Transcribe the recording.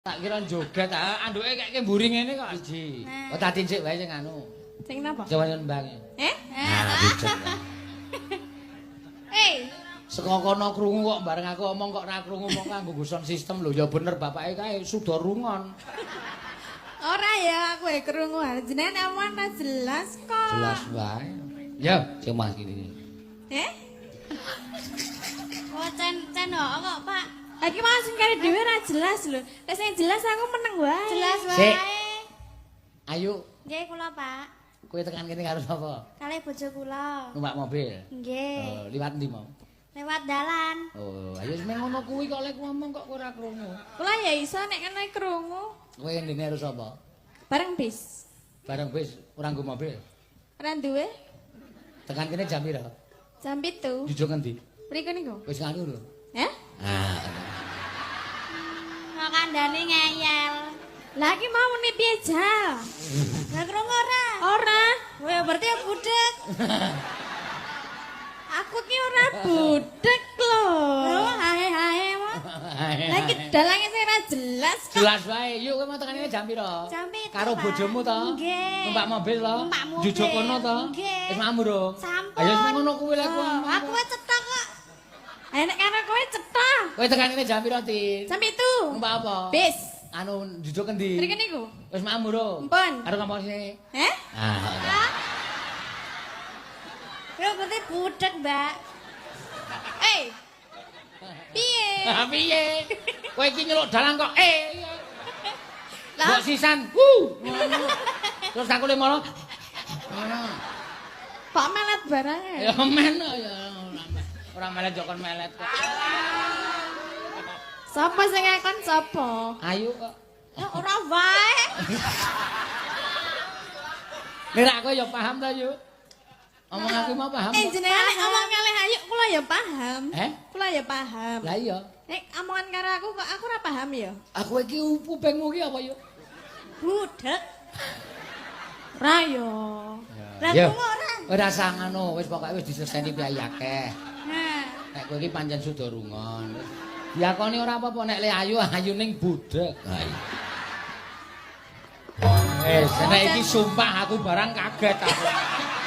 Tak kira joget, anduke kaya mburi ngene kok siji. Oh tadi sik wae sing anu. Sing napa? Jawa Mbang. Nah, bijak. Saka kono krungu kok bareng aku omong kok ora krungu mong kanggo guson sistem lho. Ya bener bapake kae suda rungon. Ora ya, aku krungu. Jenengan awan ra jelas kok. Jelas wae. Ya, sing mas kene. Oh, cen kok, Pak. Iki mau sing kare dhewe ra jelas lho. Nek sing jelas aku meneng wae. Jelas wae. Sik. Ayo. Nggih kula, Pak. Kowe tekan kene karo sapa? Kalih bojo kula. Numpak mobil. Nggih. Oh, liwat ndi mau? Lewat dalan. Oh, ayo wis ngono kuwi kok lek ngomong kok ora krungu. Kula ya iso nek kene krungu. Kowe ndene karo sapa? Bareng bis. Bareng bis ora nggo mobil. Ora duwe. Tekan kene jam pira? Jam 7. Jujuk ngendi? Mriko niku. Wis nganu lho. Ah. Kok kandhane ngeyel. Lah iki mau muni piye, Jal? Lah krungu ora? Ora. Wah, berarti ya budek. Aku ki ora budek lho. Oh, hae-hae wae. Lah iki dalange sing ora jelas kok. Jelas wae. Yuk kowe mau tekan kene jam pira? Jam 7. Karo Pak. bojomu to? Nggih. Numpak mobil to? Numpak mobil. Jujuk kono to? Nggih. Wis mamur to? Sampun. Ayo wis ngono kuwi lek Aku wis cetok kok. Ayo nek karo kowe cetha. Kowe tekan kene jam pira, Tin? Jam 7. Numpak apa? Bis. Anu jujuk endi? Mriko niku. Wis mamur to? Mpun. Karo ngomong sini. Ah. Ya berarti budek, Mbak. Piye? Ah piye? Kowe iki nyeluk dalan kok Lah Mbok sisan. Terus aku le mono. Ngono. Pak melet barange. Ya men ya ora melet yo kon melet kok. Sapa sing ngakon sapa? Ayo kok. Ya ora wae. Nek kowe yo paham ta yo? Omong aku mau paham. Jenengan nek ngomong kalih ayu kula ya paham. Kula ya paham. Lah iya. Nek omongan karo aku kok aku ora paham ya. Aku iki upengmu iki apa yo? Budek. Ra yo. Lah Yo. krungu ora? Ora usah ngono, wis pokoke wis diseseni piye akeh. Nah. Nek kowe iki pancen suda rungon. Diakoni ora apa-apa nek le ayu ayu ning budek. Ha iya. Nek iki sumpah aku barang kaget aku.